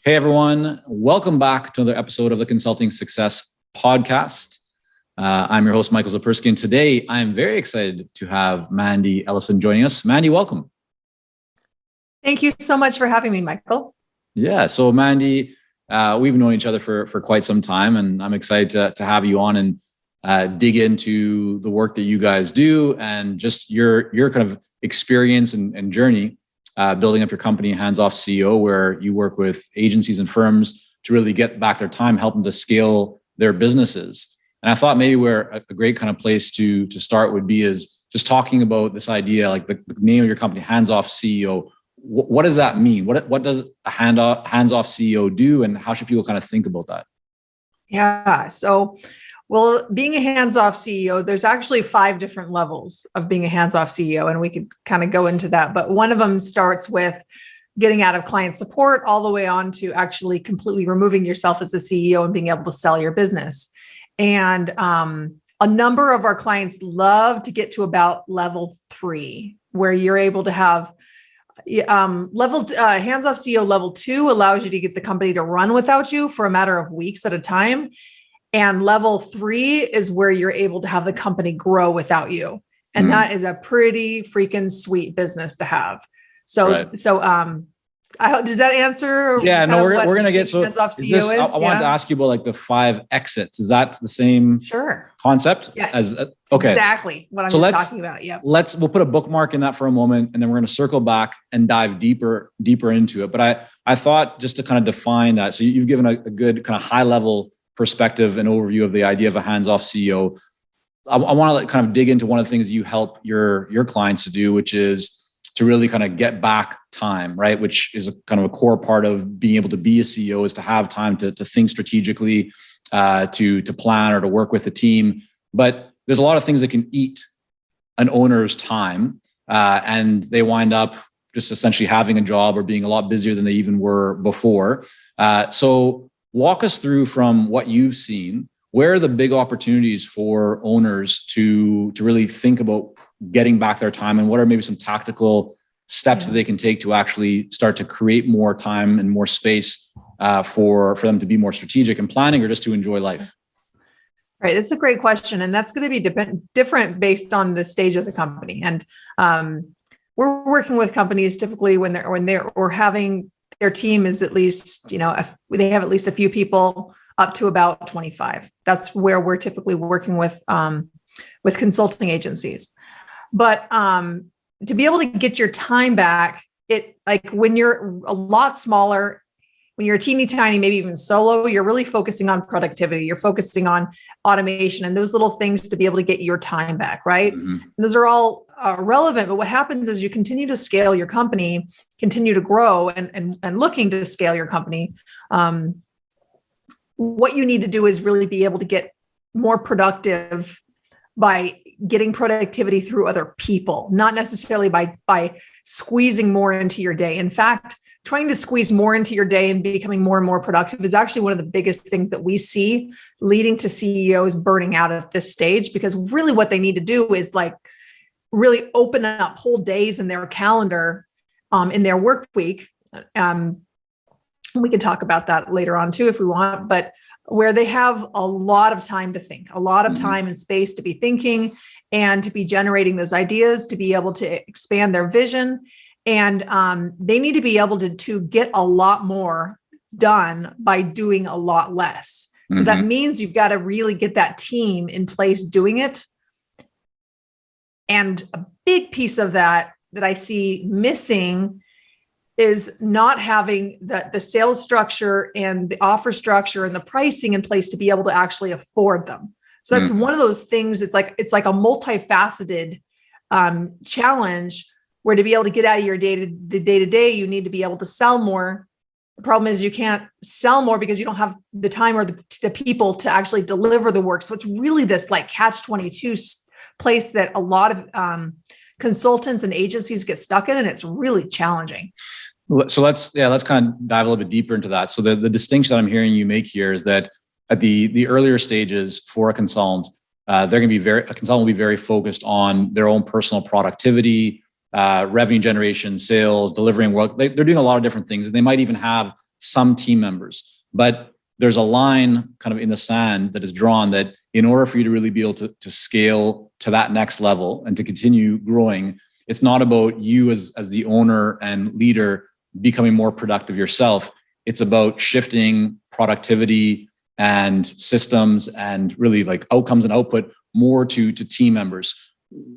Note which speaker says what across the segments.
Speaker 1: Hey everyone, welcome back to another episode of the Consulting Success Podcast. I'm your host, Michael Zipursky, and today I'm very excited to have Mandi Ellefson joining us. Mandi, welcome.
Speaker 2: Thank you so much for having me, Michael.
Speaker 1: Yeah, so Mandi, we've known each other for quite some time, and I'm excited to have you on and dig into the work that you guys do and just your kind of experience and journey. Building up your company, hands-off CEO, where you work with agencies and firms to really get back their time, help them to scale their businesses. And I thought maybe where a great kind of place to start would be is just talking about this idea, like the name of your company, hands-off CEO. What does that mean? What does a hands-off CEO do, and how should people kind of think about that?
Speaker 2: Yeah. So, well, being a hands-off CEO, there's actually 5 different levels of being a hands-off CEO, and we could kind of go into that. But one of them starts with getting out of client support all the way on to actually completely removing yourself as the CEO and being able to sell your business. And a number of our clients love to get to about level 3, where you're able to have hands-off CEO. Level 2 allows you to get the company to run without you for a matter of weeks at a time. And level 3 is where you're able to have the company grow without you. And that is a pretty freaking sweet business to have. So, right. Does that answer?
Speaker 1: Yeah, no, we're going to get, so
Speaker 2: hands-off CEO
Speaker 1: I wanted to ask you about like the 5 exits. Is that the same concept?
Speaker 2: Yes. Okay. Exactly what I'm talking about. Yeah.
Speaker 1: We'll put a bookmark in that for a moment, and then we're going to circle back and dive deeper into it. But I thought just to kind of define that. So you've given a good kind of high level perspective and overview of the idea of a hands-off CEO. I want to kind of dig into one of the things you help your clients to do, which is to really kind of get back time, right? Which is a kind of a core part of being able to be a CEO, is to have time to think strategically, to plan or to work with a team. But there's a lot of things that can eat an owner's time, and they wind up just essentially having a job or being a lot busier than they even were before. So walk us through, from what you've seen, where are the big opportunities for owners to really think about getting back their time, and what are maybe some tactical steps that they can take to actually start to create more time and more space for them to be more strategic and planning, or just to enjoy life?
Speaker 2: Right. That's a great question. And that's going to be different based on the stage of the company. And we're working with companies typically when they're having their team is at least, they have at least a few people, up to about 25. That's where we're typically working with consulting agencies. But to be able to get your time back, when you're a lot smaller, when you're teeny tiny, maybe even solo, you're really focusing on productivity. You're focusing on automation and those little things to be able to get your time back, right? Mm-hmm. Those are all relevant. But what happens is you continue to scale your company, continue to grow, and looking to scale your company. What you need to do is really be able to get more productive by getting productivity through other people, not necessarily by squeezing more into your day. In fact, trying to squeeze more into your day and becoming more and more productive is actually one of the biggest things that we see leading to CEOs burning out at this stage, because really what they need to do is like really open up whole days in their calendar, in their work week. We can talk about that later on too, if we want, but where they have a lot of time to think, a lot of time and space to be thinking and to be generating those ideas, to be able to expand their vision. And they need to be able to get a lot more done by doing a lot less. So that means you've got to really get that team in place doing it. And a big piece of that I see missing is not having the sales structure and the offer structure and the pricing in place to be able to actually afford them. So that's one of those things. It's like a multifaceted challenge, where to be able to get out of your day-to-day, you need to be able to sell more. The problem is you can't sell more because you don't have the time or the people to actually deliver the work. So it's really this like catch-22 place that a lot of consultants and agencies get stuck in, and it's really challenging.
Speaker 1: So let's kind of dive a little bit deeper into that. So the distinction that I'm hearing you make here is that at the earlier stages for a consultant, a consultant will be very focused on their own personal productivity, revenue generation, sales, delivering work. They're doing a lot of different things, and they might even have some team members. But there's a line kind of in the sand that is drawn that in order for you to really be able to scale to that next level and to continue growing, it's not about you as the owner and leader becoming more productive yourself. It's about shifting productivity and systems and really like outcomes and output more to team members.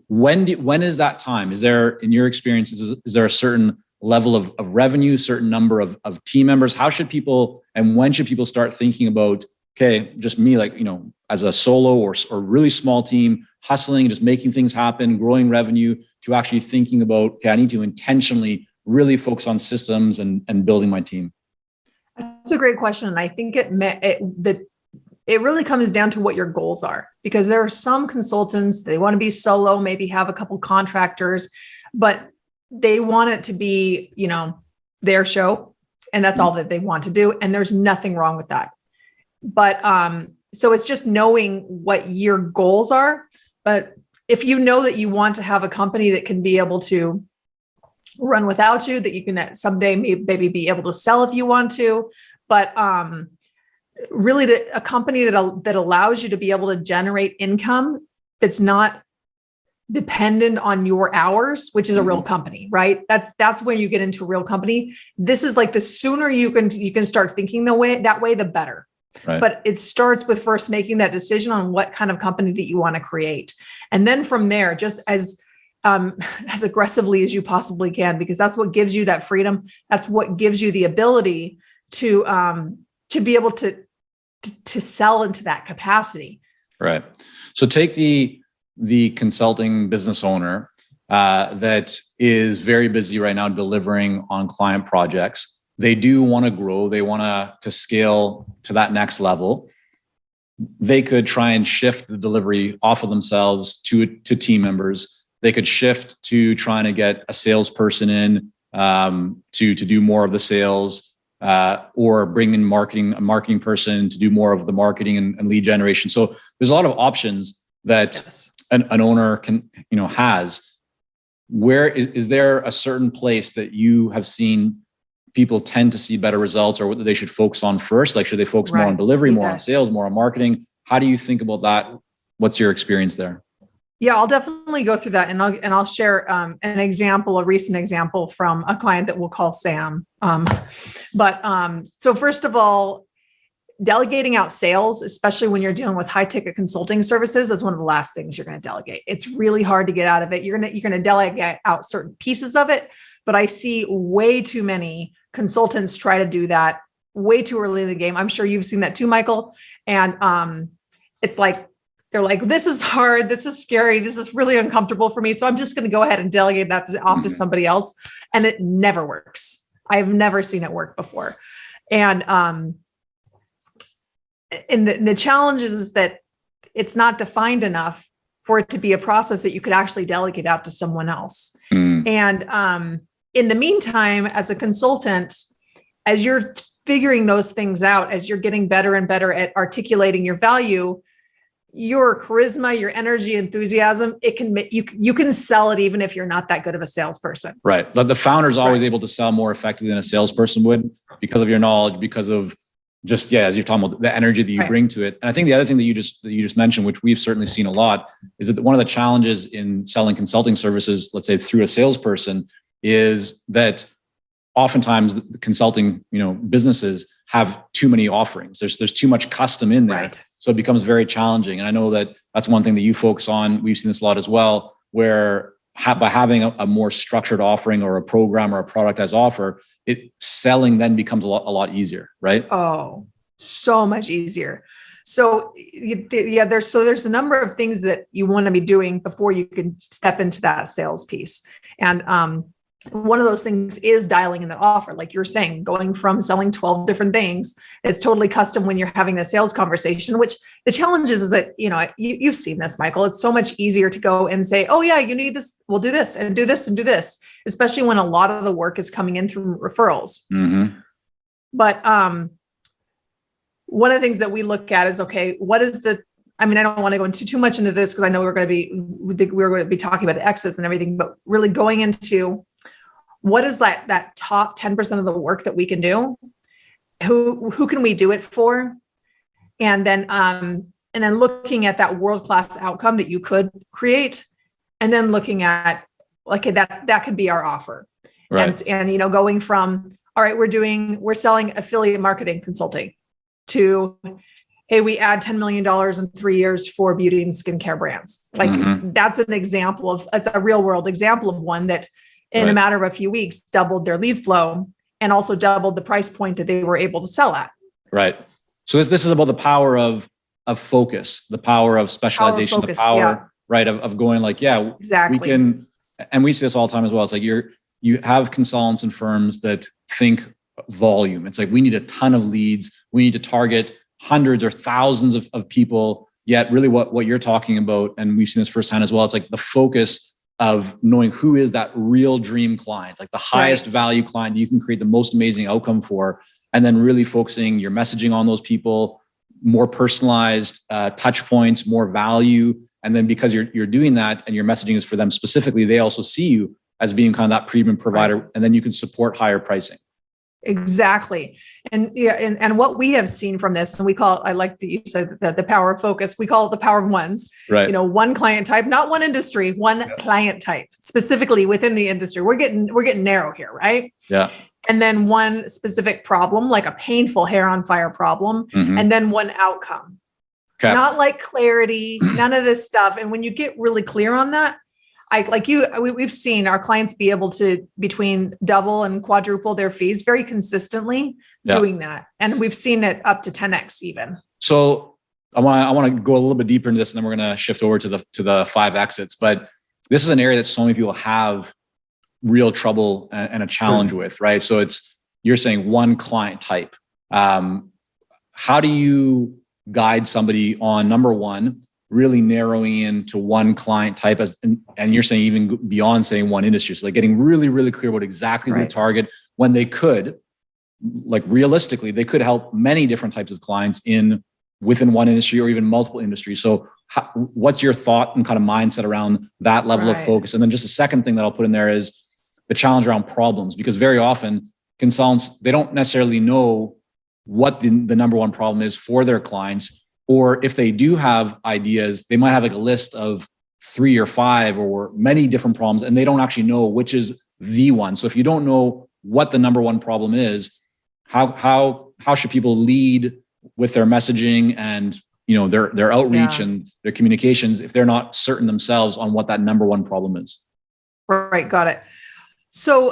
Speaker 1: When is that time? Is there, in your experience, is there a certain level of revenue, certain number of team members? How should people, and when should people start thinking about, okay, just me, like, as a solo or really small team, hustling, just making things happen, growing revenue, to actually thinking about, okay, I need to intentionally really focus on systems and building my team?
Speaker 2: That's a great question. And I think it really comes down to what your goals are, because there are some consultants, they want to be solo, maybe have a couple contractors, but they want it to be, their show, and that's all that they want to do. And there's nothing wrong with that. But so it's just knowing what your goals are. But if you know that you want to have a company that can be able to run without you, that you can someday maybe be able to sell if you want to, but really a company that allows you to be able to generate income that's not dependent on your hours, which is a real company, right? That's when you get into a real company. This is like, the sooner you can start thinking that way, the better. Right. But it starts with first making that decision on what kind of company that you want to create. And then from there, just as aggressively as you possibly can, because that's what gives you that freedom. That's what gives you the ability to be able to sell into that capacity. Right.
Speaker 1: So take the consulting business owner that is very busy right now delivering on client projects. They do want to grow. They want to scale to that next level. They could try and shift the delivery off of themselves to team members. They could shift to trying to get a salesperson in to do more of the sales, or bring in a marketing person to do more of the marketing and lead generation. So there's a lot of options that an owner can, has. Where is there a certain place that you have seen people tend to see better results, or what they should focus on first? Like, should they focus more on delivery, more on sales, more on marketing? How do you think about that? What's your experience there?
Speaker 2: Yeah, I'll definitely go through that, and I'll share a recent example from a client that we'll call Sam. So first of all, delegating out sales, especially when you're dealing with high ticket consulting services, is one of the last things you're going to delegate. It's really hard to get out of it. You're going to delegate out certain pieces of it, but I see way too many consultants try to do that way too early in the game. I'm sure you've seen that too, Michael. And it's like, they're like, this is hard. This is scary. This is really uncomfortable for me. So I'm just going to go ahead and delegate that off to somebody else. And it never works. I've never seen it work before. And the challenge is that it's not defined enough for it to be a process that you could actually delegate out to someone else. And in the meantime, as a consultant, as you're figuring those things out, as you're getting better and better at articulating your value, your charisma, your energy, enthusiasm, you can sell it even if you're not that good of a salesperson.
Speaker 1: Right. But the founder's always able to sell more effectively than a salesperson would, because of your knowledge, because of just, as you're talking about the energy that you bring to it. And I think the other thing that you just mentioned, which we've certainly seen a lot, is that one of the challenges in selling consulting services, let's say through a salesperson, is that oftentimes the consulting, businesses have too many offerings. There's too much custom in there. Right. So it becomes very challenging. And I know that that's one thing that you focus on. We've seen this a lot as well, where by having a more structured offering or a program or a productized offer, selling then becomes a lot easier, right?
Speaker 2: Oh, so much easier. So there's a number of things that you want to be doing before you can step into that sales piece. And one of those things is dialing in that offer. Like you're saying, going from selling 12 different things, it's totally custom when you're having the sales conversation, which the challenge is that, you've seen this, Michael. It's so much easier to go and say, oh yeah, you need this. We'll do this and do this and do this, especially when a lot of the work is coming in through referrals. Mm-hmm. But one of the things that we look at is, okay, I don't want to go into too much into this because I know we're going to be talking about exits and everything, but really going into what is that top 10% of the work that we can do who can we do it for? And then looking at that world-class outcome that you could create, and then looking at like that could be our offer.
Speaker 1: Right.
Speaker 2: And going from, all right, we're selling affiliate marketing consulting to, hey, we add $10 million in 3 years for beauty and skincare brands. Like that's an example it's a real world example of one that in a matter of a few weeks doubled their lead flow and also doubled the price point that they were able to sell at.
Speaker 1: Right. So this is about the power of focus, the power of specialization, the power, right, of going like, exactly. We can, and we see this all the time as well. It's like you have consultants and firms that think volume. It's like, we need a ton of leads. We need to target hundreds or thousands of people. Yet really what you're talking about, and we've seen this firsthand as well, it's like the focus of knowing who is that real dream client, like the highest value client you can create the most amazing outcome for, and then really focusing your messaging on those people, more personalized touch points, more value. And then because you're doing that and your messaging is for them specifically, they also see you as being kind of that premium provider, and then you can support higher pricing.
Speaker 2: Exactly. And what we have seen from this, and I like that you said that the power of focus, we call it the power of ones,
Speaker 1: right?
Speaker 2: One client type, not one industry, one client type, specifically within the industry. We're getting narrow here, right?
Speaker 1: Yeah.
Speaker 2: And then one specific problem, like a painful hair on fire problem, and then one outcome. Okay. Not like clarity, none of this stuff. And when you get really clear on that, we've seen our clients be able to between double and quadruple their fees very consistently doing that. And we've seen it up to 10x even.
Speaker 1: So I want to go a little bit deeper into this, and then we're going to shift over to the 5 exits. But this is an area that so many people have real trouble and a challenge with, right? So you're saying one client type. How do you guide somebody on, number one, really narrowing in to one client type, and you're saying even beyond saying one industry. So like getting really, really clear about exactly who to target, when they could, like realistically, they could help many different types of clients within one industry or even multiple industries. So what's your thought and kind of mindset around that level of focus? And then just the second thing that I'll put in there is the challenge around problems, because very often consultants, they don't necessarily know what the number one problem is for their clients. Or if they do have ideas, they might have like a list of 3 or 5 or many different problems, and they don't actually know which is the one. So if you don't know what the number one problem is, how should people lead with their messaging and their outreach and their communications if they're not certain themselves on what that number one problem is?
Speaker 2: Right, got it. So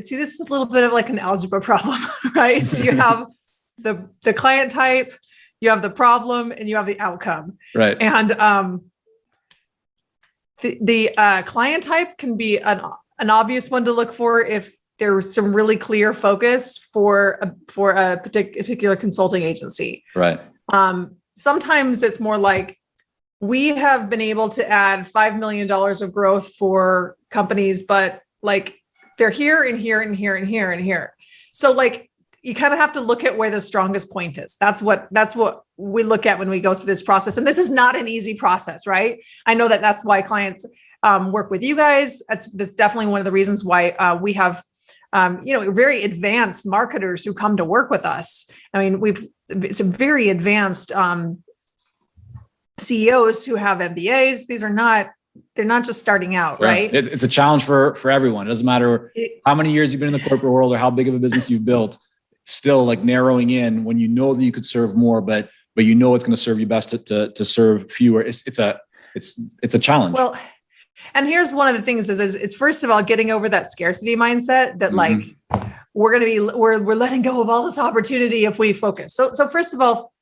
Speaker 2: see, this is a little bit of like an algebra problem, right? So you have the client type, you have the problem, and you have the outcome. Right. And the client type can be an obvious one to look for if there's some really clear focus for a particular consulting agency. Right. Sometimes it's more like, we have been able to add $5 million of growth for companies, but like they're here and here and here and here and here. So like, you kind of have to look at where the strongest point is. That's what we look at when we go through this process. And this is not an easy process, right? I know that's why clients work with you guys. That's definitely one of the reasons why we have, very advanced marketers who come to work with us. I mean, it's a very advanced CEOs who have MBAs. They're not just starting out, right?
Speaker 1: It's a challenge for everyone. It doesn't matter how many years you've been in the corporate world or how big of a business you've built. Still, like narrowing in when you know that you could serve more, but you know it's going to serve you best to serve fewer. It's a challenge.
Speaker 2: Well, and here's one of the things is it's first of all getting over that scarcity mindset that like we're letting go of all this opportunity if we focus. So first of all,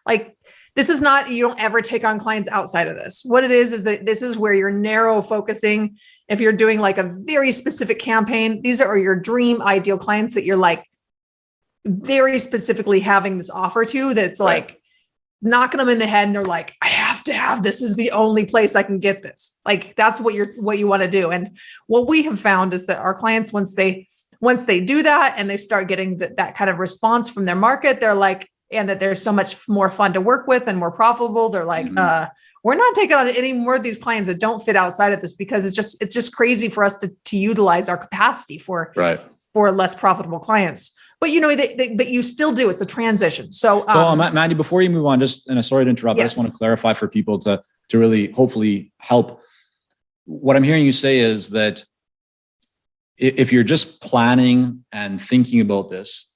Speaker 2: like, this is not, you don't ever take on clients outside of this. What it is that this is where you're narrow focusing. If you're doing like a very specific campaign, these are your dream ideal clients that you're like very specifically having this offer to, that's like knocking them in the head. And they're like, I have to have this. Is the only place I can get this. Like, that's what you want to do. And what we have found is that our clients, once they do that and they start getting that kind of response from their market, they're like, and that they're so much more fun to work with and more profitable. They're like, we're not taking on any more of these clients that don't fit outside of this, because it's just crazy for us to utilize our capacity for less profitable clients. but but you still do. It's a transition. So,
Speaker 1: Mandi, before you move on, and sorry to interrupt,
Speaker 2: yes.
Speaker 1: I just want to clarify for people to really hopefully help. What I'm hearing you say is that if you're just planning and thinking about this,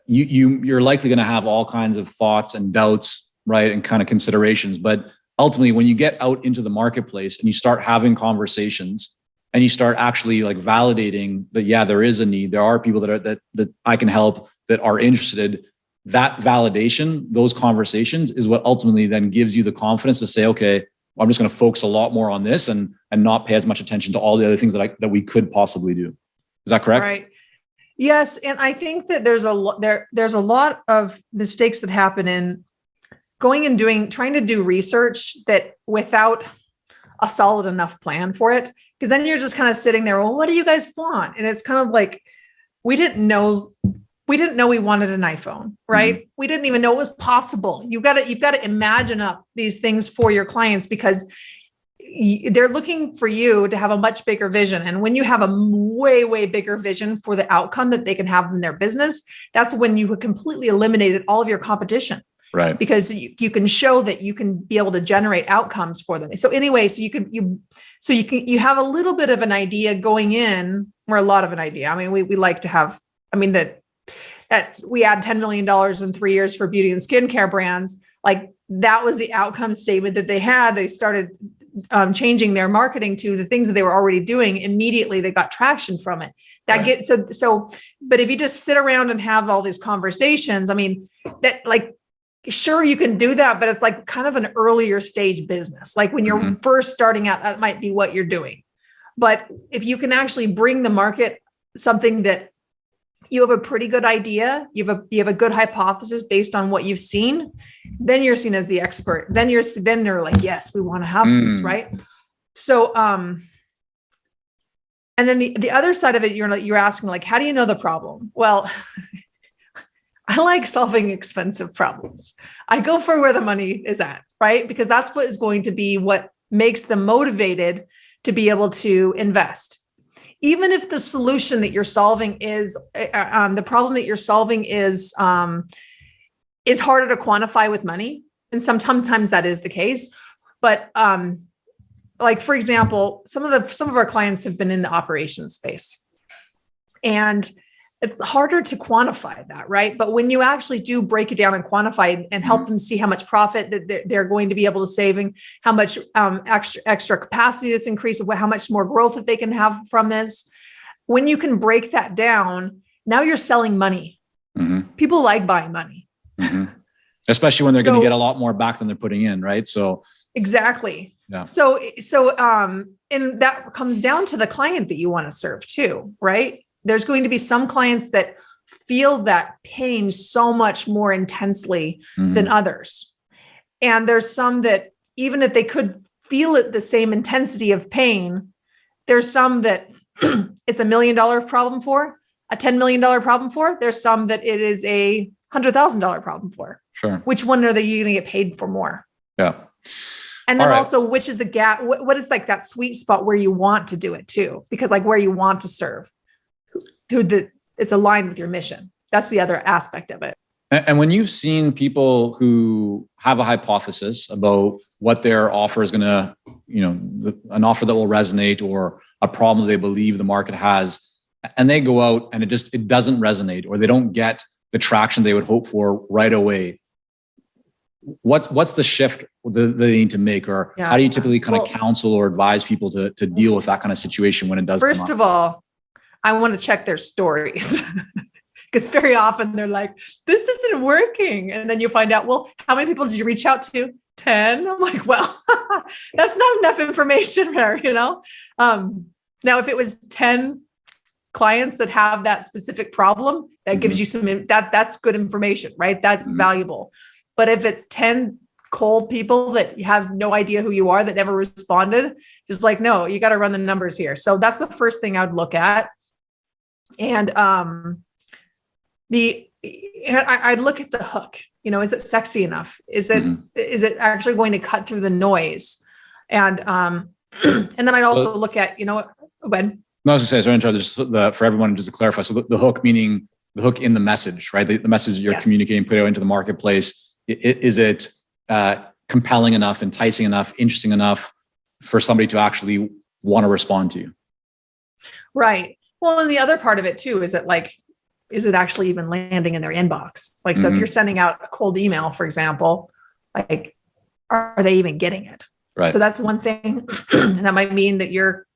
Speaker 1: you're likely going to have all kinds of thoughts and doubts, right? And kind of considerations. But ultimately, when you get out into the marketplace and you start having conversations and you start actually like validating that, yeah, there is a need. There are people that I can help that are interested. That validation, those conversations is what ultimately then gives you the confidence to say, okay, I'm just going to focus a lot more on this and not pay as much attention to all the other things that we could possibly do. Is that correct?
Speaker 2: Right. Yes. And I think that there's a lot of mistakes that happen in going and trying to do research that without a solid enough plan for it. Because then you're just kind of sitting there, well, what do you guys want? And it's kind of like, we didn't know we wanted an iPhone, right? Mm-hmm. We didn't even know it was possible. You've got to imagine up these things for your clients because they're looking for you to have a much bigger vision. And when you have a way, way bigger vision for the outcome that they can have in their business, that's when you have completely eliminated all of your competition.
Speaker 1: Right.
Speaker 2: Because you can show that you can be able to generate outcomes for them. So anyway, you have a little bit of an idea going in, or a lot of an idea. I mean, we like to have, that we add $10 million in 3 years for beauty and skincare brands. Like that was the outcome statement that they had. They started changing their marketing to the things that they were already doing. Immediately, they got traction from it. But if you just sit around and have all these conversations, sure, you can do that, but it's like kind of an earlier stage business. Like when you're first starting out, that might be what you're doing. But if you can actually bring the market something that you have a pretty good idea, you have a good hypothesis based on what you've seen, then you're seen as the expert. Then they're like, yes, we want to have this, right? So, and then the other side of it, you're asking like, how do you know the problem? Well, I like solving expensive problems. I go for where the money is at, right? Because that's what is going to be what makes them motivated to be able to invest. Even if the solution that you're solving is, the problem that you're solving is harder to quantify with money. And sometimes that is the case. But like, for example, some of our clients have been in the operations space. And it's harder to quantify that, right? But when you actually do break it down and quantify and help them see how much profit that they're going to be able to saving, how much extra capacity that's increased, how much more growth that they can have from this. When you can break that down, now you're selling money. Mm-hmm. People like buying money.
Speaker 1: Mm-hmm. Especially when they're going to get a lot more back than they're putting in, right? So
Speaker 2: exactly.
Speaker 1: Yeah.
Speaker 2: So and that comes down to the client that you want to serve too, right? There's going to be some clients that feel that pain so much more intensely than others. And there's some that even if they could feel it, the same intensity of pain, there's some that it's $1 million problem for, a $10 million problem for. There's some that it is a $100,000 problem for.
Speaker 1: Sure.
Speaker 2: Which one are you going to get paid for more?
Speaker 1: Yeah.
Speaker 2: And then also, which is the gap? What is like that sweet spot where you want to do it too? Because like where you want to serve. It's aligned with your mission. That's the other aspect of it.
Speaker 1: And when you've seen people who have a hypothesis about what their offer is going to, an offer that will resonate or a problem they believe the market has, and they go out and it doesn't resonate or they don't get the traction they would hope for right away, what's the shift that they need to make? Or how do you typically kind of counsel or advise people to deal with that kind of situation when it does come up?
Speaker 2: First of all, I want to check their stories because very often they're like, this isn't working. And then you find out, well, how many people did you reach out to? 10. I'm like, well, that's not enough information there, Now, if it was 10 clients that have that specific problem, that gives you that's good information, right? That's valuable. But if it's 10 cold people that you have no idea who you are, that never responded, just like, no, you got to run the numbers here. So that's the first thing I would look at. And I'd look at the hook, is it sexy enough? Is it actually going to cut through the noise? And then I'd also look at, go ahead.
Speaker 1: No, I was going to say, sorry, just for everyone, just to clarify. So the hook, meaning in the message, right? The message you're communicating, put it out into the marketplace. Is it compelling enough, enticing enough, interesting enough for somebody to actually want to respond to you?
Speaker 2: Right. Well, and the other part of it too, is it actually even landing in their inbox? Like, so if you're sending out a cold email, for example, like, are they even getting it?
Speaker 1: Right.
Speaker 2: So that's one thing. And that might mean that you're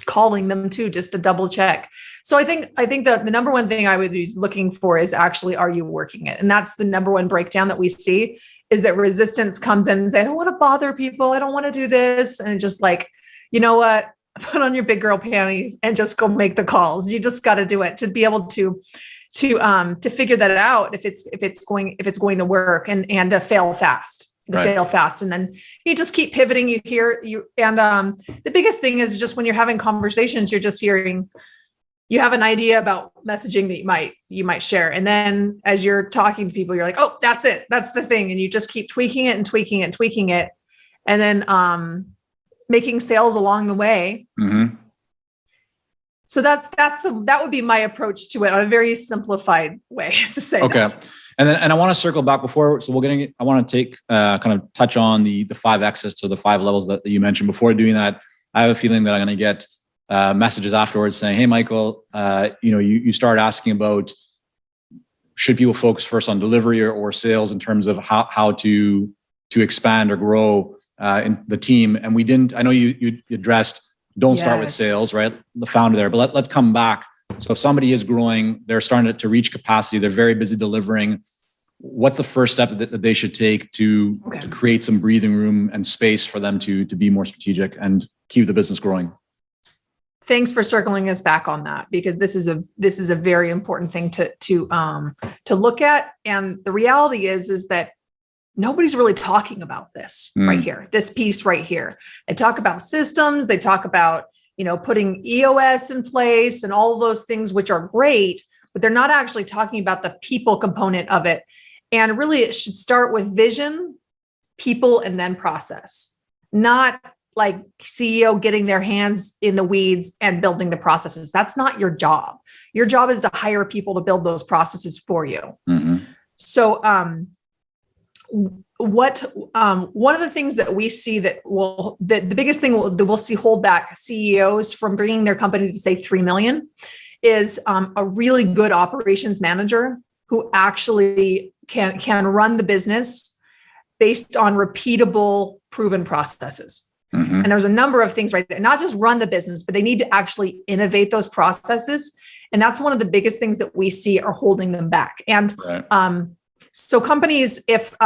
Speaker 2: calling them too, just to double check. So I think the number one thing I would be looking for is actually, are you working it? And that's the number one breakdown that we see, is that resistance comes in and say, I don't want to bother people. I don't want to do this. And it's just like, you know what? Put on your big girl panties and just go make the calls. You just got to do it to be able to figure that out if it's going to work, and to fail fast. Fail fast. And then you just keep pivoting. The biggest thing is just when you're having conversations, you're just hearing, you have an idea about messaging that you might share. And then as you're talking to people, you're like, oh, that's it. That's the thing. And you just keep tweaking it and tweaking it and tweaking it. And then, making sales along the way.
Speaker 1: Mm-hmm.
Speaker 2: So that would be my approach to it, on a very simplified way to say.
Speaker 1: Okay.
Speaker 2: That.
Speaker 1: And I want to circle back before, so I want to take kind of touch on the 5 exits, so the 5 levels that you mentioned. Before doing that, I have a feeling that I'm going to get messages afterwards saying, hey, Michael, you start asking about, should people focus first on delivery or sales in terms of how to expand or grow in the team. And we didn't, I know you addressed, don't start with sales, right? The founder there, but let's come back. So if somebody is growing, they're starting to reach capacity, they're very busy delivering. What's the first step that they should take to create some breathing room and space for them to be more strategic and keep the business growing?
Speaker 2: Thanks for circling us back on that, because this is a very important thing to look at. And the reality is that nobody's really talking about this right here, this piece right here. They talk about systems. They talk about, putting EOS in place and all of those things, which are great, but they're not actually talking about the people component of it. And really, it should start with vision, people, and then process, not like CEO getting their hands in the weeds and building the processes. That's not your job. Your job is to hire people to build those processes for you. Mm-hmm. So, one of the things that we see that the biggest thing that we'll see hold back CEOs from bringing their company to say 3 million is a really good operations manager who actually can run the business based on repeatable, proven processes. Mm-hmm. And there's a number of things right there, not just run the business, but they need to actually innovate those processes. And that's one of the biggest things that we see are holding them back. And so companies, if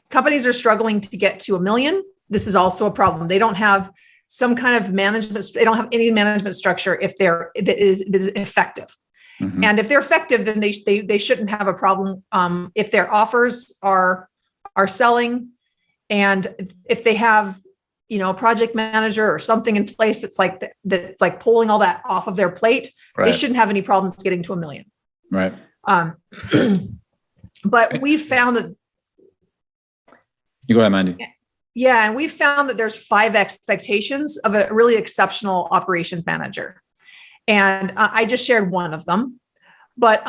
Speaker 2: companies are struggling to get to 1 million, this is also a problem. They don't have some kind of management. They don't have any management structure that is effective. Mm-hmm. And if they're effective, then they shouldn't have a problem. If their offers are selling, and if they have a project manager or something in place that's like pulling all that off of their plate, they shouldn't have any problems getting to 1 million.
Speaker 1: Right.
Speaker 2: But we found that.
Speaker 1: You go ahead, Mandi.
Speaker 2: Yeah. And we found that there's 5 expectations of a really exceptional operations manager. And I just shared one of them. But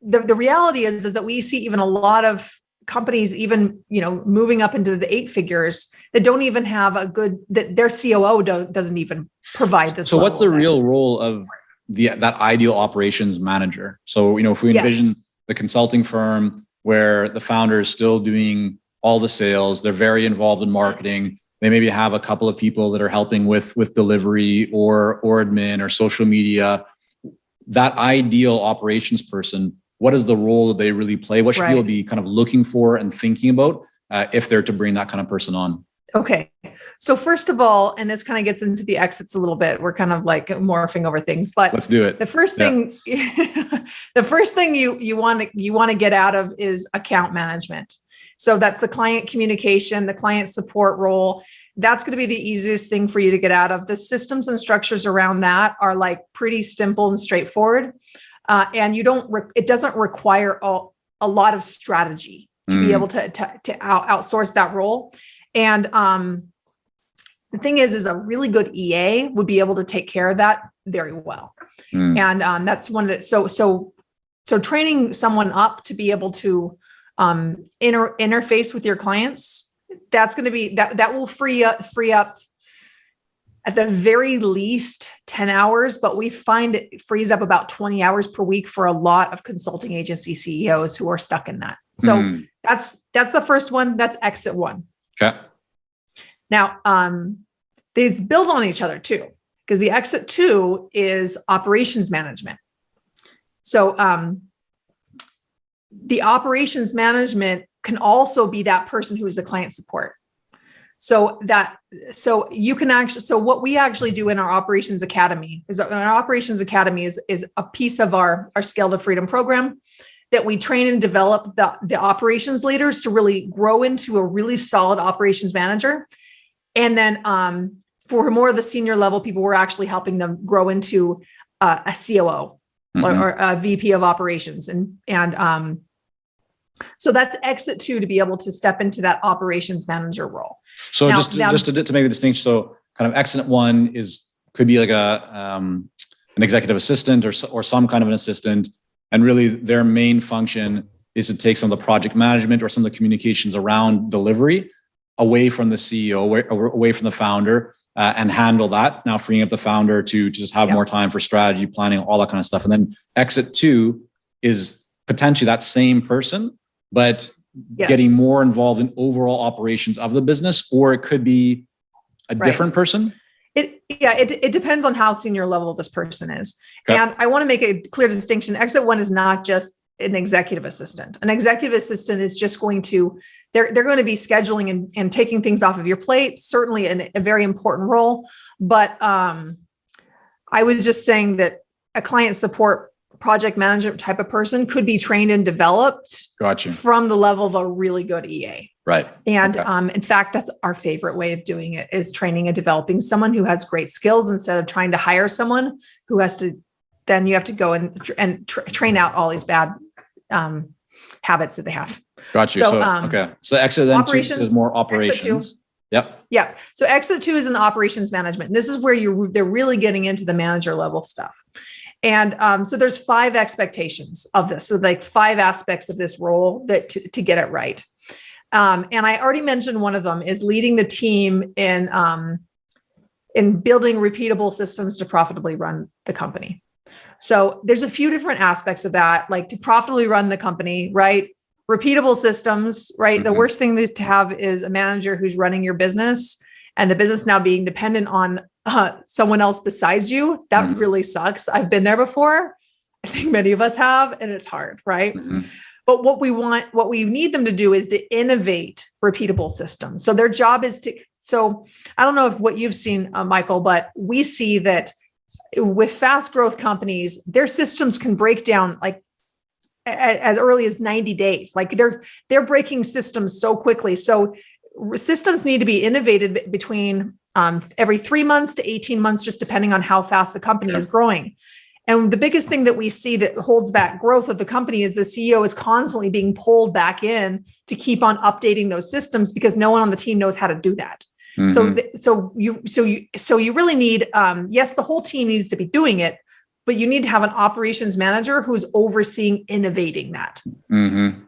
Speaker 2: the reality is that we see even a lot of companies, even, moving up into the 8 figures, that don't even have that their COO doesn't even provide this.
Speaker 1: So what's the real role of that ideal operations manager? So, if we envision the consulting firm where the founder is still doing all the sales, they're very involved in marketing. They maybe have a couple of people that are helping with delivery or admin or social media. That ideal operations person, what is the role that they really play? What should people be kind of looking for and thinking about if they're to bring that kind of person on?
Speaker 2: Okay. So first of all, and this kind of gets into the exits a little bit, we're kind of like morphing over things, but
Speaker 1: let's do it.
Speaker 2: The first thing, the first thing you want to get out of is account management. So that's the client communication, the client support role. That's going to be the easiest thing for you to get out of. The systems and structures around that are like pretty simple and straightforward. And it doesn't require a lot of strategy to be able to outsource that role. And the thing is a really good EA would be able to take care of that very well. And that's one of the, so So training someone up to be able to interface with your clients, that's going to be that will free up at the very least 10 hours, but we find it frees up about 20 hours per week for a lot of consulting agency CEOs who are stuck in that. So that's the first one. That's exit one.
Speaker 1: Okay.
Speaker 2: Now, they build on each other too, because the exit two is operations management. So the operations management can also be that person who is the client support. So you can actually, so what we actually do in our operations academy is is a piece of our Scale to Freedom program that we train and develop the operations leaders to really grow into a really solid operations manager. And then for more of the senior level people, we're actually helping them grow into a COO or a VP of operations. And so that's exit two, to be able to step into that operations manager role.
Speaker 1: So now, just to make a distinction, so kind of exit one could be like an executive assistant or some kind of an assistant, and really their main function is to take some of the project management or some of the communications around delivery away from the CEO, away from the founder, and handle that. Now freeing up the founder to just have more time for strategy planning, all that kind of stuff. And then exit two is potentially that same person, but getting more involved in overall operations of the business, or it could be a different person.
Speaker 2: It depends on how senior level this person is. Okay. And I want to make a clear distinction. Exit one is not just an executive assistant. An executive assistant is just going to, they're going to be scheduling and taking things off of your plate, certainly a very important role. But I was just saying that a client support project management type of person could be trained and developed from the level of a really good EA.
Speaker 1: Right.
Speaker 2: And in fact, that's our favorite way of doing it, is training and developing someone who has great skills instead of trying to hire someone who has to, then you have to go and train out all these bad habits that they have.
Speaker 1: Got you. So exit then is more operations. Yep.
Speaker 2: Yeah. So exit two is in the operations management. And this is where they're really getting into the manager level stuff. And so there's 5 expectations of this. So like 5 aspects of this role that to get it right. And I already mentioned one of them is leading the team in building repeatable systems to profitably run the company. So there's a few different aspects of that, like to profitably run the company, right? Repeatable systems, right? Mm-hmm. The worst thing to have is a manager who's running your business and the business now being dependent on someone else besides you. That really sucks. I've been there before. I think many of us have, and it's hard, right? Mm-hmm. But what we need them to do is to innovate repeatable systems. So their job is so I don't know if what you've seen, Michael, but we see that with fast growth companies, their systems can break down like as early as 90 days. Like they're breaking systems so quickly. So systems need to be innovated between every 3 months to 18 months, just depending on how fast the company is growing. And the biggest thing that we see that holds back growth of the company is the CEO is constantly being pulled back in to keep on updating those systems because no one on the team knows how to do that. Mm-hmm. So you really need, yes, the whole team needs to be doing it, but you need to have an operations manager who's overseeing innovating that. Mm-hmm.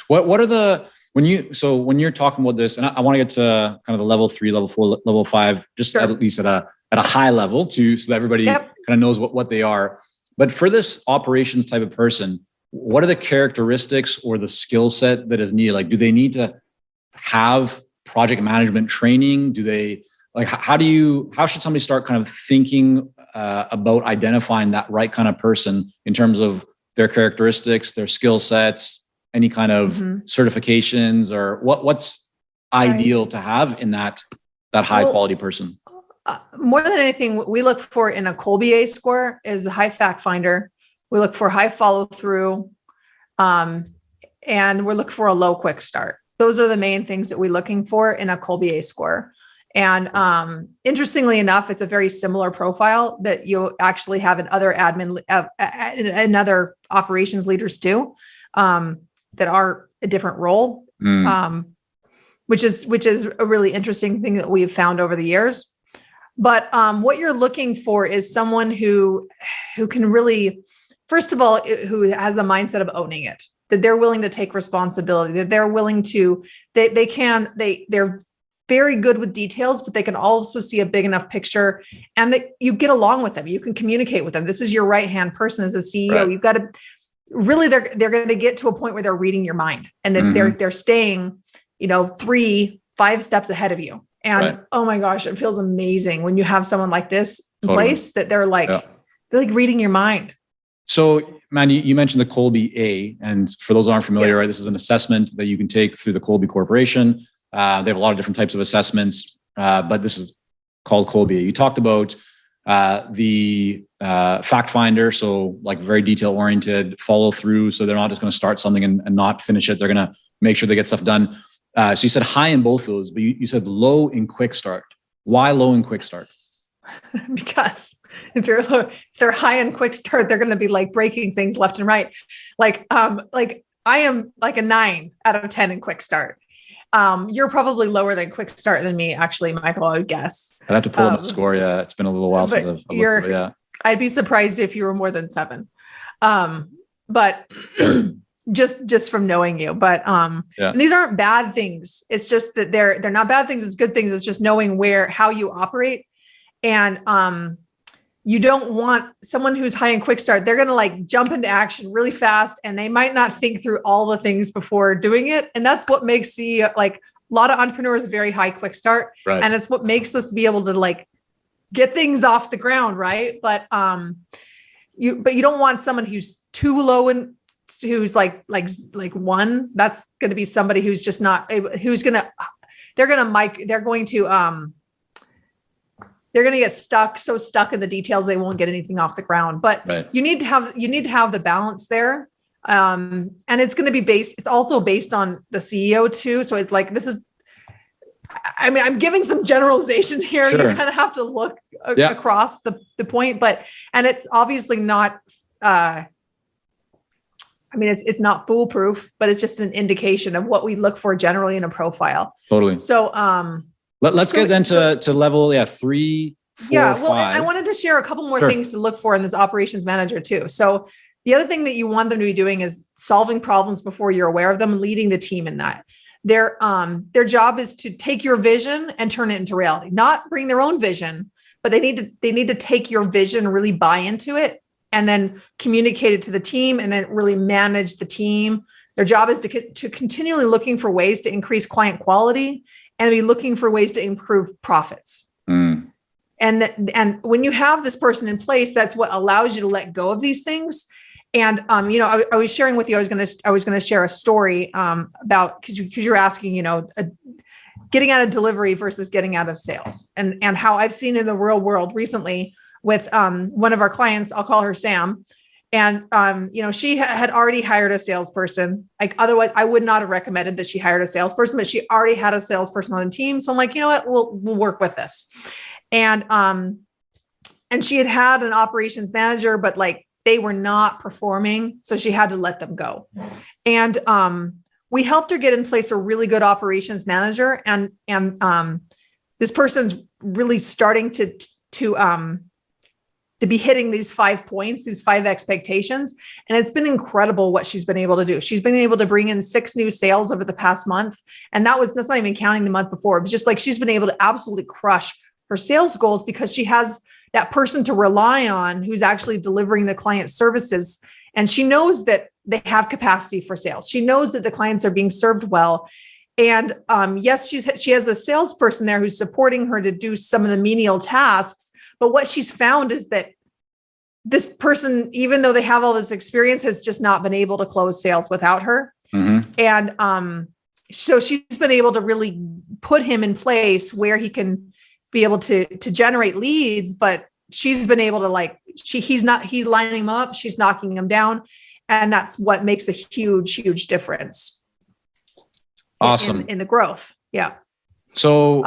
Speaker 1: What are when you're talking about this, and I want to get to kind of the level 3, level 4, level 5, just at least at a high level so that everybody kind of knows what they are. But for this operations type of person, what are the characteristics or the skill set that is needed? Like, do they need to have project management training? Do they how should somebody start kind of thinking about identifying that right kind of person in terms of their characteristics, their skill sets, any kind of certifications, or what's ideal to have in that high quality person?
Speaker 2: More than anything, we look for in a Colbier score is the high fact finder. We look for high follow through, and we're looking for a low quick start. Those are the main things that we're looking for in a Colbier score. And interestingly enough, it's a very similar profile that you'll actually have in other and other operations leaders too, that are a different role, which is a really interesting thing that we've found over the years. But what you're looking for is someone who can really first of all, who has the mindset of owning it, that they're willing to take responsibility, that they're willing to, they're very good with details, but they can also see a big enough picture, and that you get along with them. You can communicate with them. This is your right-hand person as a CEO. Right. You've got to really, they're going to get to a point where they're reading your mind, and that they're staying, 3-5 steps ahead of you. And oh my gosh, it feels amazing when you have someone like this in place, that they're like, they're like reading your mind.
Speaker 1: So, Mandi, you mentioned the Kolbe A, and for those who aren't familiar, right, this is an assessment that you can take through the Kolbe Corporation. They have a lot of different types of assessments, but this is called Kolbe A. You talked about the fact finder, so like very detail oriented, follow through. So they're not just going to start something and not finish it. They're going to make sure they get stuff done. So you said high in both those, but you said low in quick start. Why low in quick start?
Speaker 2: Because if they're high in quick start, they're going to be like breaking things left and right. Like I am like a 9 out of 10 in quick start. You're probably lower than quick start than me, actually, Michael, I would guess.
Speaker 1: I'd have to pull up the score. Yeah. It's been a little while since I've looked at it.
Speaker 2: I'd be surprised if you were more than 7. But just from knowing you, but, and these aren't bad things. It's just that they're not bad things. It's good things. It's just knowing how you operate. And, you don't want someone who's high in quick start. They're going to like jump into action really fast, and they might not think through all the things before doing it. And that's what makes like a lot of entrepreneurs very high quick start. Right. And it's what makes us be able to like get things off the ground. Right. But you don't want someone who's too low and who's like 1. That's going to be somebody who's just not able, they're going to get so stuck in the details, they won't get anything off the ground. But you need to have the balance there. And it's going to be it's also based on the CEO too. So it's like, I'm giving some generalizations here. Sure. You kind of have to look across the point, and it's obviously not, it's not foolproof, but it's just an indication of what we look for generally in a profile.
Speaker 1: Totally.
Speaker 2: So,
Speaker 1: let's get then to level 3, 4, 5.
Speaker 2: I wanted to share a couple more things to look for in this operations manager too. So the other thing that you want them to be doing is solving problems before you're aware of them, leading the team in that. Their job is to take your vision and turn it into reality, not bring their own vision, but they need to take your vision, really buy into it, and then communicate it to the team, and then really manage the team. Their job is to continually looking for ways to increase client quality and be looking for ways to improve profits. And when you have this person in place, that's what allows you to let go of these things. And, I was sharing with you, I was going to share a story about, because you're asking, getting out of delivery versus getting out of sales, and how I've seen in the real world recently with one of our clients. I'll call her Sam. And, she had already hired a salesperson. Like, otherwise I would not have recommended that she hired a salesperson, but she already had a salesperson on the team. So I'm like, you know what, we'll work with this. And she had an operations manager, but like they were not performing. So she had to let them go. And, we helped her get in place a really good operations manager. And this person's really starting to be hitting these 5 points, these 5 expectations. And it's been incredible what she's been able to do. She's been able to bring in 6 new sales over the past month. And that's not even counting the month before. It's just like, she's been able to absolutely crush her sales goals because she has that person to rely on who's actually delivering the client services. And she knows that they have capacity for sales. She knows that the clients are being served well. And yes, she has a salesperson there who's supporting her to do some of the menial tasks. But what she's found is that this person, even though they have all this experience, has just not been able to close sales without her. Mm-hmm. And so she's been able to really put him in place where he can be able to generate leads, but she's been able to he's lining them up, she's knocking them down. And that's what makes a huge, huge difference.
Speaker 1: Awesome.
Speaker 2: In the growth. Yeah.
Speaker 1: So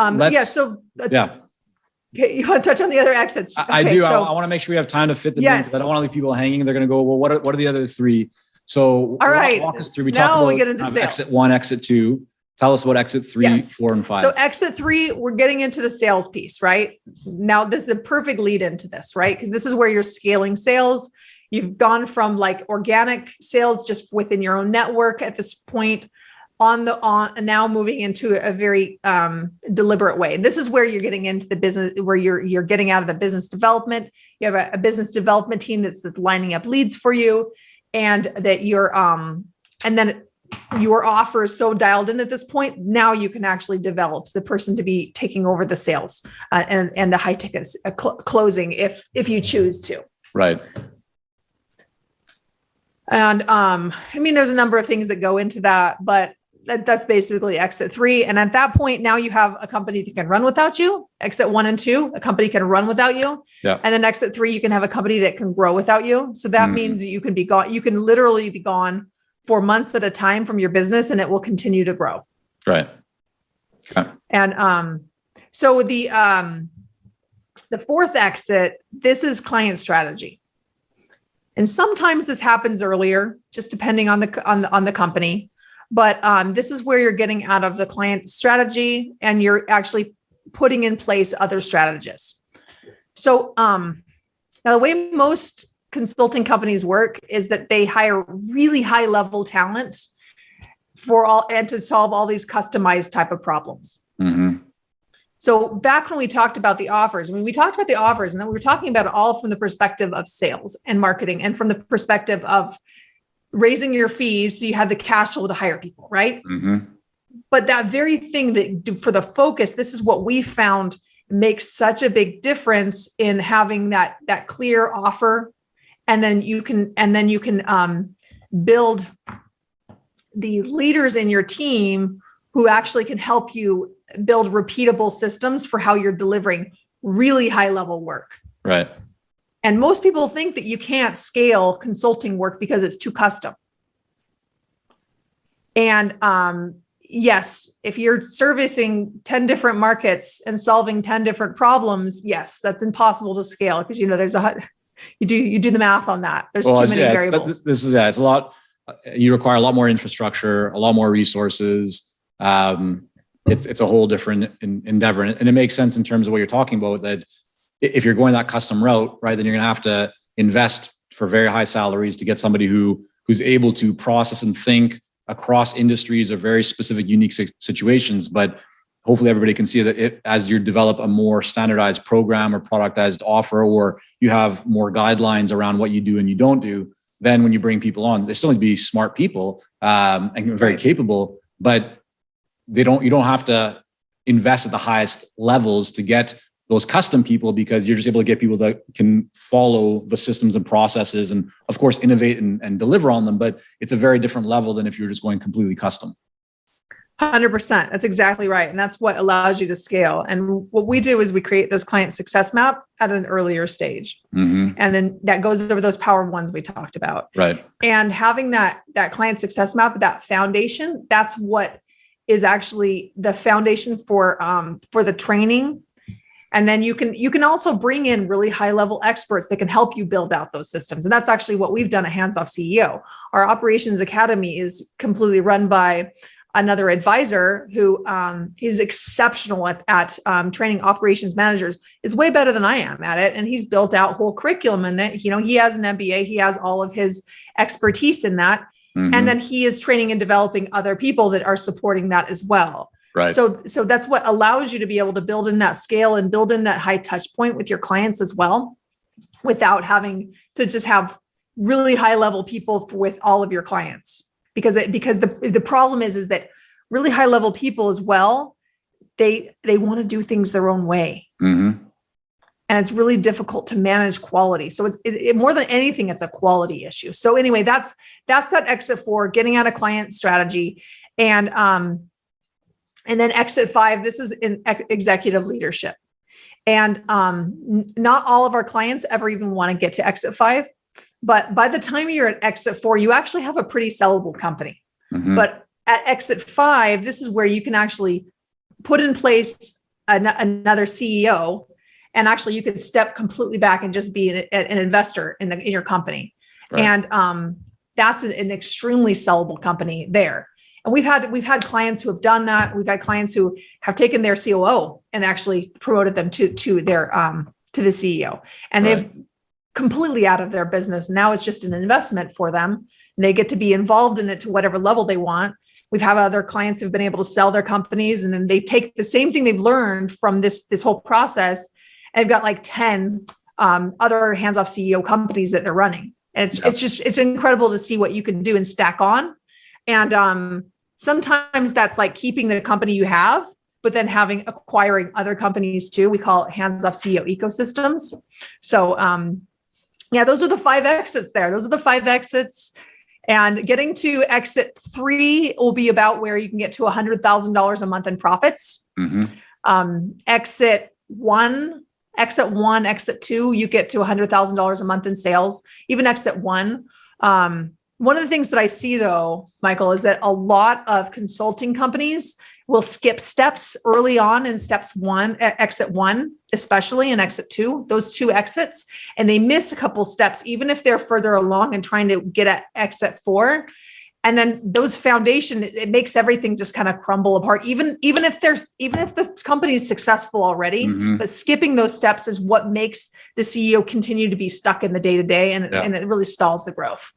Speaker 2: you want to touch on the other exits?
Speaker 1: I do. So, I want to make sure we have time to fit them in, because I don't want to leave people hanging. They're going to go, well, what are the other 3? So
Speaker 2: all right,
Speaker 1: walk us through. We talked about get into exit 1, exit 2. Tell us about exit 3, 4, and 5.
Speaker 2: So exit 3, we're getting into the sales piece, right? Now, this is a perfect lead into this, right? Because this is where you're scaling sales. You've gone from like organic sales just within your own network at this point on now moving into a very deliberate way. This is where you're getting into the business, where you're getting out of the business development. You have a business development team that's lining up leads for you, and that you're and then your offer is so dialed in at this point. Now you can actually develop the person to be taking over the sales and the high tickets closing if you choose to.
Speaker 1: Right.
Speaker 2: And I mean, there's a number of things that go into that, but that's basically exit 3. And at that point, now you have a company that can run without you. Exit 1 and 2, a company can run without you.
Speaker 1: Yeah.
Speaker 2: And then exit 3, you can have a company that can grow without you. So that means you can be gone. You can literally be gone for months at a time from your business, and it will continue to grow.
Speaker 1: Right. Okay.
Speaker 2: And so the 4th exit, this is client strategy. And sometimes this happens earlier, just depending on the company. But this is where you're getting out of the client strategy and you're actually putting in place other strategies. So now the way most consulting companies work is that they hire really high level talent to solve all these customized type of problems. Mm-hmm. So back when we talked about the offers, we talked about the offers, and then we were talking about it all from the perspective of sales and marketing, and from the perspective of raising your fees so you had the cash flow to hire people, right? Mm-hmm. But that very thing that for the focus, this is what we found makes such a big difference in having that clear offer. And then you can build the leaders in your team who actually can help you build repeatable systems for how you're delivering really high level work.
Speaker 1: Right.
Speaker 2: And most people think that you can't scale consulting work because it's too custom. And yes, if you're servicing 10 different markets and solving 10 different problems, yes, that's impossible to scale because, there's you do the math on that. There's too many variables.
Speaker 1: It's a lot. You require a lot more infrastructure, a lot more resources. It's a whole different endeavor. And it makes sense in terms of what you're talking about, that if you're going that custom route, right, then you're going to have to invest for very high salaries to get somebody who's able to process and think across industries or very specific, unique situations. But hopefully everybody can see that as you develop a more standardized program or productized offer, or you have more guidelines around what you do and you don't do, then when you bring people on, they still need to be smart people and very capable, but you don't have to invest at the highest levels to get those custom people, because you're just able to get people that can follow the systems and processes and of course innovate and deliver on them. But it's a very different level than if you're just going completely custom.
Speaker 2: 100%. That's exactly right. And that's what allows you to scale. And what we do is we create this client success map at an earlier stage. Mm-hmm. And then that goes over those power ones we talked about.
Speaker 1: Right.
Speaker 2: And having that client success map, that foundation, that's what is actually the foundation for the training. And then you can also bring in really high level experts that can help you build out those systems. And that's actually what we've done at Hands Off CEO. Our operations academy is completely run by another advisor who is exceptional at training operations managers, is way better than I am at it. And he's built out whole curriculum, and that, he has an MBA, he has all of his expertise in that. Mm-hmm. And then he is training and developing other people that are supporting that as well.
Speaker 1: Right.
Speaker 2: So that's what allows you to be able to build in that scale and build in that high touch point with your clients as well, without having to just have really high level people with all of your clients. Because the problem is that really high level people as well, they want to do things their own way. Mm-hmm. And it's really difficult to manage quality. So it's more than anything, it's a quality issue. So anyway, that's that exit 4, getting out of client strategy. And then exit 5, this is in executive leadership. And not all of our clients ever even want to get to exit 5. But by the time you're at exit 4, you actually have a pretty sellable company. Mm-hmm. But at exit 5, this is where you can actually put in place another CEO. And actually you can step completely back and just be an investor in your company. Right. And that's an extremely sellable company there. And we've had clients who have done that. We've had clients who have taken their COO and actually promoted them to the CEO. And right. completely out of their business. Now it's just an investment for them. And they get to be involved in it to whatever level they want. We've had other clients who've been able to sell their companies, and then they take the same thing they've learned from this whole process, and they've got like 10 other hands-off CEO companies that they're running. And it's incredible to see what you can do and stack on. And sometimes that's like keeping the company you have, but then acquiring other companies too. We call it hands-off CEO ecosystems. So those are the 5 exits there. Those are the 5 exits. And getting to exit 3 will be about where you can get to $100,000 a month in profits. Exit 1, exit 2, you get to $100,000 a month in sales. Even exit 1. One of the things that I see though, Michael, is that a lot of consulting companies will skip steps early on in exit 1, especially in exit 2, those 2 exits, and they miss a couple steps, even if they're further along and trying to get at exit 4. And then those foundation, it makes everything just kind of crumble apart. Even if the company is successful already, but skipping those steps is what makes the CEO continue to be stuck in the day-to-day, and it really stalls the growth.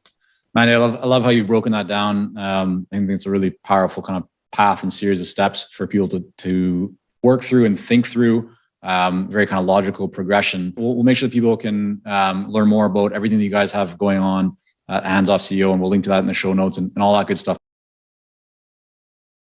Speaker 1: Mandi, I love how you've broken that down. I think it's a really powerful kind of path and series of steps for people to work through and think through. Very kind of logical progression. We'll make sure that people can learn more about everything that you guys have going on at Hands Off CEO, and we'll link to that in the show notes and all that good stuff.